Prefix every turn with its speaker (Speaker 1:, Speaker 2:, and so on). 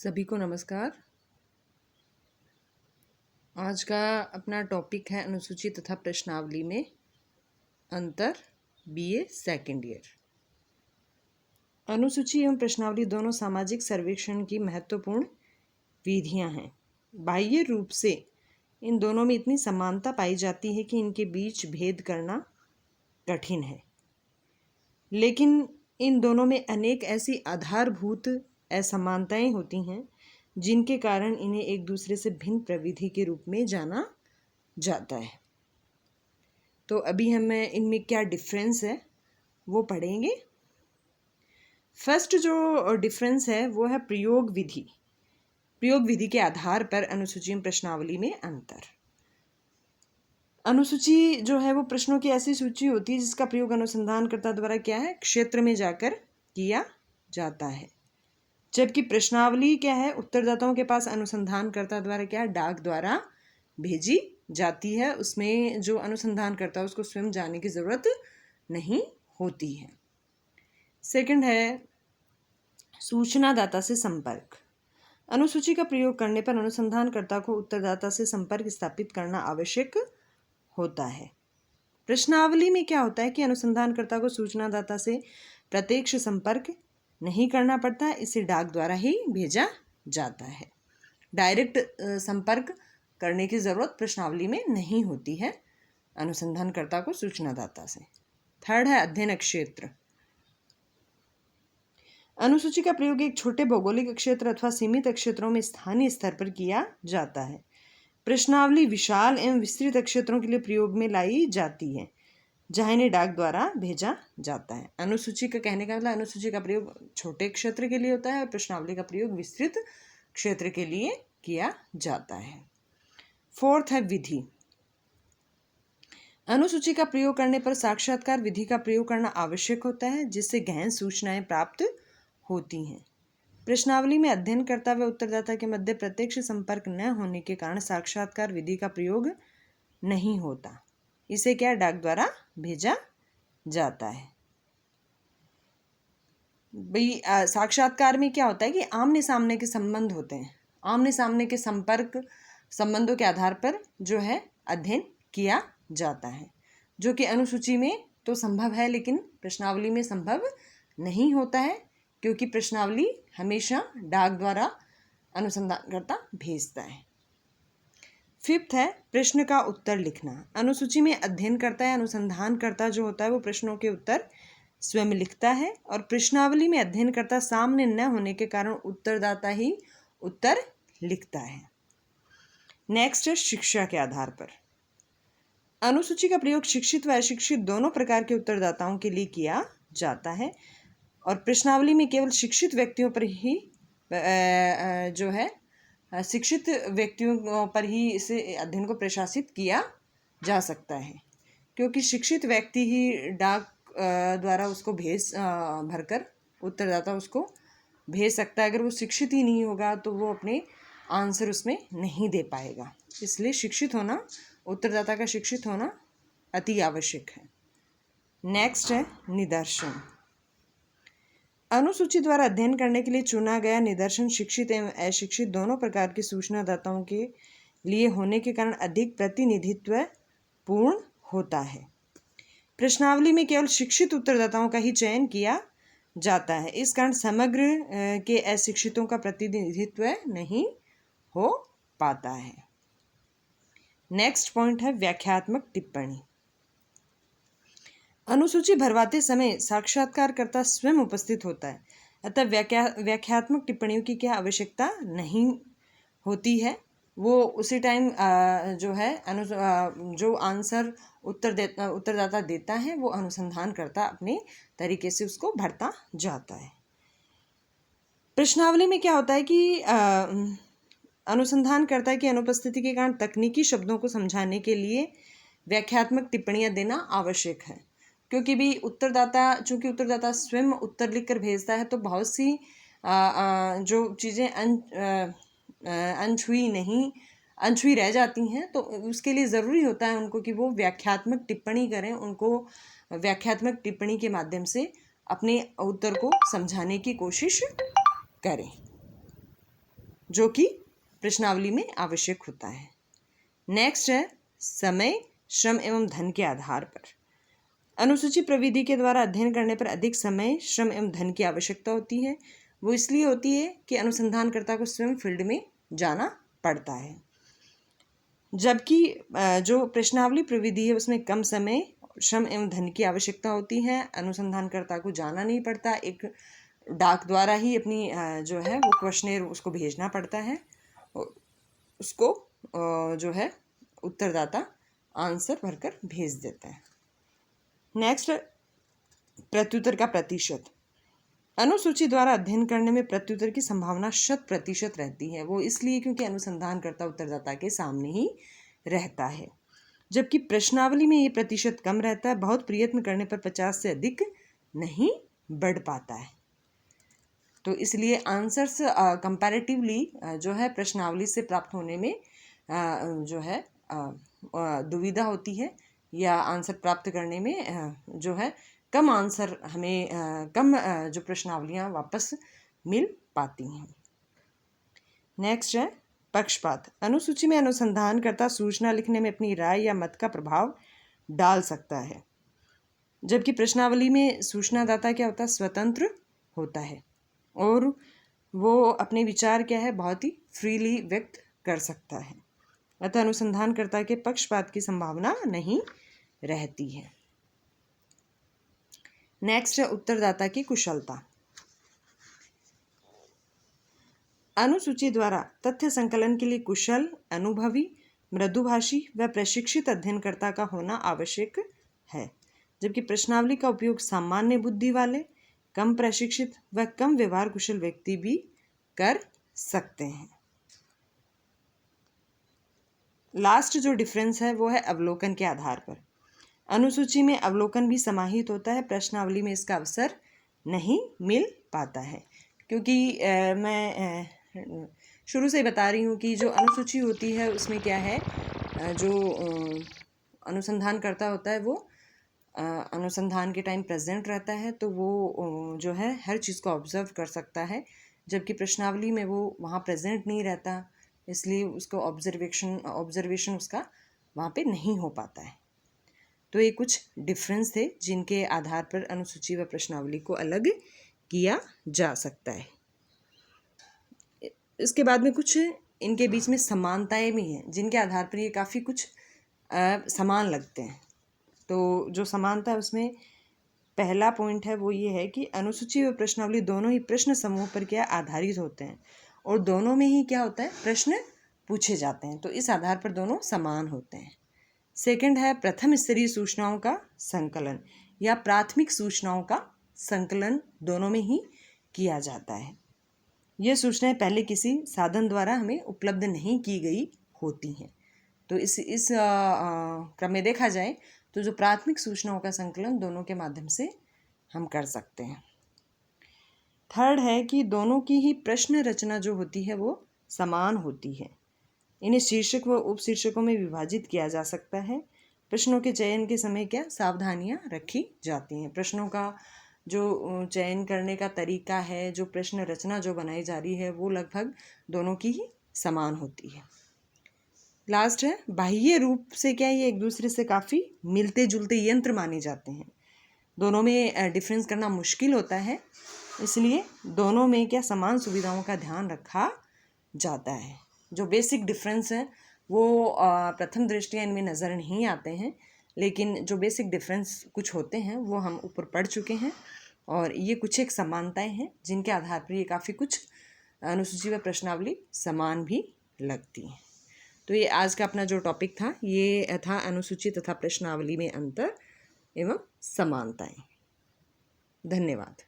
Speaker 1: सभी को नमस्कार। आज का अपना टॉपिक है अनुसूची तथा प्रश्नावली में अंतर, बीए सेकेंड ईयर। अनुसूची एवं प्रश्नावली दोनों सामाजिक सर्वेक्षण की महत्वपूर्ण विधियां हैं। बाह्य रूप से इन दोनों में इतनी समानता पाई जाती है कि इनके बीच भेद करना कठिन है, लेकिन इन दोनों में अनेक ऐसी आधारभूत असमानताएं होती हैं जिनके कारण इन्हें एक दूसरे से भिन्न प्रविधि के रूप में जाना जाता है। तो अभी हमें इनमें क्या डिफरेंस है वो पढ़ेंगे। फर्स्ट जो डिफरेंस है वो है प्रयोग विधि। प्रयोग विधि के आधार पर अनुसूची एवं प्रश्नावली में अंतर। अनुसूची जो है वो प्रश्नों की ऐसी सूची होती है जिसका प्रयोग अनुसंधानकर्ता द्वारा क्या है, क्षेत्र में जाकर किया जाता है, जबकि प्रश्नावली क्या है, उत्तरदाताओं के पास अनुसंधानकर्ता द्वारा क्या है, डाक द्वारा भेजी जाती है। उसमें जो अनुसंधानकर्ता है उसको स्वयं जाने की ज़रूरत नहीं होती है। सेकंड है सूचनादाता से संपर्क। अनुसूची का प्रयोग करने पर अनुसंधानकर्ता को उत्तरदाता से संपर्क स्थापित करना आवश्यक होता है। प्रश्नावली में क्या होता है कि अनुसंधानकर्ता को सूचनादाता से प्रत्यक्ष संपर्क नहीं करना पड़ता है, इसे डाक द्वारा ही भेजा जाता है। डायरेक्ट संपर्क करने की ज़रूरत प्रश्नावली में नहीं होती है अनुसंधानकर्ता को सूचनादाता से। थर्ड है अध्ययन क्षेत्र। अनुसूची का प्रयोग एक छोटे भौगोलिक क्षेत्र अथवा सीमित क्षेत्रों में स्थानीय स्तर पर किया जाता है। प्रश्नावली विशाल एवं विस्तृत क्षेत्रों के लिए प्रयोग में लाई जाती है जहाँ इन्हें डाक द्वारा भेजा जाता है। अनुसूची का कहने का मतलब अनुसूची का प्रयोग छोटे क्षेत्र के लिए होता है और प्रश्नावली का प्रयोग विस्तृत क्षेत्र के लिए किया जाता है। फोर्थ है विधि। अनुसूची का प्रयोग करने पर साक्षात्कार विधि का प्रयोग करना आवश्यक होता है जिससे गहन सूचनाएं प्राप्त होती हैं। प्रश्नावली में अध्ययनकर्ता व उत्तरदाता के मध्य प्रत्यक्ष संपर्क न होने के कारण साक्षात्कार विधि का प्रयोग नहीं होता, इसे क्या डाक द्वारा भेजा जाता है। भाई साक्षात्कार में क्या होता है कि आमने सामने के संबंध होते हैं, आमने सामने के संपर्क संबंधों के आधार पर जो है अध्ययन किया जाता है, जो कि अनुसूची में तो संभव है लेकिन प्रश्नावली में संभव नहीं होता है, क्योंकि प्रश्नावली हमेशा डाक द्वारा अनुसंधानकर्ता भेजता है। फिफ्थ है प्रश्न का उत्तर लिखना। अनुसूची में अध्ययनकर्ता या अनुसंधानकर्ता जो होता है वो प्रश्नों के उत्तर स्वयं लिखता है और प्रश्नावली में अध्ययनकर्ता सामने न होने के कारण उत्तरदाता ही उत्तर लिखता है। नेक्स्ट है शिक्षा के आधार पर। अनुसूची का प्रयोग शिक्षित व अशिक्षित दोनों प्रकार के उत्तरदाताओं के लिए किया जाता है और प्रश्नावली में केवल शिक्षित व्यक्तियों पर ही जो है शिक्षित व्यक्तियों पर ही इसे अध्ययन को प्रशासित किया जा सकता है, क्योंकि शिक्षित व्यक्ति ही डाक द्वारा उसको भरकर उत्तरदाता उसको भेज सकता है। अगर वो शिक्षित ही नहीं होगा तो वो अपने आंसर उसमें नहीं दे पाएगा, इसलिए शिक्षित होना, उत्तरदाता का शिक्षित होना अति आवश्यक है। नेक्स्ट है निदर्शन। अनुसूची द्वारा अध्ययन करने के लिए चुना गया निदर्शन शिक्षित एवं अशिक्षित दोनों प्रकार के सूचनादाताओं के लिए होने के कारण अधिक प्रतिनिधित्व पूर्ण होता है। प्रश्नावली में केवल शिक्षित उत्तरदाताओं का ही चयन किया जाता है, इस कारण समग्र के अशिक्षितों का प्रतिनिधित्व नहीं हो पाता है। नेक्स्ट पॉइंट है व्याख्यात्मक टिप्पणी। अनुसूची भरवाते समय साक्षात्कारकर्ता स्वयं उपस्थित होता है, अतः व्याख्यात्मक टिप्पणियों की क्या आवश्यकता नहीं होती है। वो उसी टाइम जो है जो आंसर उत्तरदाता देता है वो अनुसंधानकर्ता अपने तरीके से उसको भरता जाता है। प्रश्नावली में क्या होता है कि अनुसंधानकर्ता की अनुपस्थिति के कारण तकनीकी शब्दों को समझाने के लिए व्याख्यात्मक टिप्पणियां देना आवश्यक है, क्योंकि भी चूंकि उत्तरदाता स्वयं उत्तर लिखकर भेजता है तो बहुत सी जो चीज़ें अनछुई रह जाती हैं, तो उसके लिए ज़रूरी होता है उनको कि वो व्याख्यात्मक टिप्पणी करें, उनको व्याख्यात्मक टिप्पणी के माध्यम से अपने उत्तर को समझाने की कोशिश करें। जो कि प्रश्नावली में आवश्यक होता है। नेक्स्ट है समय, श्रम एवं धन के आधार पर। अनुसूची प्रविधि के द्वारा अध्ययन करने पर अधिक समय, श्रम एवं धन की आवश्यकता होती है। वो इसलिए होती है कि अनुसंधानकर्ता को स्वयं फील्ड में जाना पड़ता है, जबकि जो प्रश्नावली प्रविधि है उसमें कम समय, श्रम एवं धन की आवश्यकता होती है। अनुसंधानकर्ता को जाना नहीं पड़ता, एक डाक द्वारा ही अपनी जो है वो क्वेश्चनेयर उसको भेजना पड़ता है, उसको जो है उत्तरदाता आंसर भरकर भेज देता है। नेक्स्ट, प्रत्युत्तर का प्रतिशत। अनुसूची द्वारा अध्ययन करने में प्रत्युत्तर की संभावना 100% रहती है। वो इसलिए क्योंकि अनुसंधानकर्ता उत्तरदाता के सामने ही रहता है, जबकि प्रश्नावली में ये प्रतिशत कम रहता है। बहुत प्रयत्न करने पर 50 से अधिक नहीं बढ़ पाता है। तो इसलिए आंसर्स कंपैरेटिवली जो है प्रश्नावली से प्राप्त होने में जो है दुविधा होती है, या आंसर प्राप्त करने में जो है कम आंसर हमें कम जो प्रश्नावलियाँ वापस मिल पाती हैं। नेक्स्ट है पक्षपात। अनुसूची में अनुसंधानकर्ता सूचना लिखने में अपनी राय या मत का प्रभाव डाल सकता है, जबकि प्रश्नावली में सूचनादाता क्या होता है, स्वतंत्र होता है और वो अपने विचार क्या है बहुत ही फ्रीली व्यक्त कर सकता है। अतः अनुसंधानकर्ता के पक्षपात की संभावना नहीं रहती है। नेक्स्ट है उत्तरदाता की कुशलता। अनुसूची द्वारा तथ्य संकलन के लिए कुशल, अनुभवी, मृदुभाषी व प्रशिक्षित अध्ययनकर्ता का होना आवश्यक है, जबकि प्रश्नावली का उपयोग सामान्य बुद्धि वाले, कम प्रशिक्षित व कम व्यवहार कुशल व्यक्ति भी कर सकते हैं। लास्ट जो डिफरेंस है वो है अवलोकन के आधार पर। अनुसूची में अवलोकन भी समाहित होता है, प्रश्नावली में इसका अवसर नहीं मिल पाता है, क्योंकि मैं शुरू से बता रही हूँ कि जो अनुसूची होती है उसमें क्या है, जो अनुसंधान करता होता है वो अनुसंधान के टाइम प्रेजेंट रहता है, तो वो जो है हर चीज़ को ऑब्जर्व कर सकता है, जबकि प्रश्नावली में वो वहाँ प्रेजेंट नहीं रहता, इसलिए उसको ऑब्जर्वेशन उसका वहाँ पे नहीं हो पाता है। तो ये कुछ डिफरेंस थे जिनके आधार पर अनुसूची व प्रश्नावली को अलग किया जा सकता है। इसके बाद में कुछ इनके बीच में समानताएं भी हैं, जिनके आधार पर ये काफ़ी कुछ समान लगते हैं। तो जो समानता है उसमें पहला पॉइंट है वो ये है कि अनुसूची व प्रश्नावली दोनों ही प्रश्न समूह पर क्या आधारित होते हैं और दोनों में ही क्या होता है, प्रश्न पूछे जाते हैं, तो इस आधार पर दोनों समान होते हैं। सेकंड है प्रथम स्तरीय सूचनाओं का संकलन या प्राथमिक सूचनाओं का संकलन दोनों में ही किया जाता है। ये सूचनाएं पहले किसी साधन द्वारा हमें उपलब्ध नहीं की गई होती हैं। तो इस क्रम में देखा जाए तो जो प्राथमिक सूचनाओं का संकलन दोनों के माध्यम से हम कर सकते हैं। थर्ड है कि दोनों की ही प्रश्न रचना जो होती है वो समान होती है। इन्हें शीर्षक व उपशीर्षकों में विभाजित किया जा सकता है। प्रश्नों के चयन के समय क्या सावधानियां रखी जाती हैं। प्रश्नों का जो चयन करने का तरीका है, जो प्रश्न रचना जो बनाई जा रही है, वो लगभग दोनों की ही समान होती है। लास्ट है बाह्य रूप से क्या ये एक दूसरे से काफ़ी मिलते जुलते यंत्र माने जाते हैं। दोनों में डिफरेंस करना मुश्किल होता है, इसलिए दोनों में क्या समान सुविधाओं का ध्यान रखा जाता है। जो बेसिक डिफरेंस है वो प्रथम दृष्टया इनमें नज़र नहीं आते हैं, लेकिन जो बेसिक डिफरेंस कुछ होते हैं वो हम ऊपर पढ़ चुके हैं, और ये कुछ एक समानताएं हैं जिनके आधार पर ये काफ़ी कुछ अनुसूची व प्रश्नावली समान भी लगती हैं। तो ये आज का अपना जो टॉपिक था ये था अनुसूची तथा प्रश्नावली में अंतर एवं समानताएं। धन्यवाद।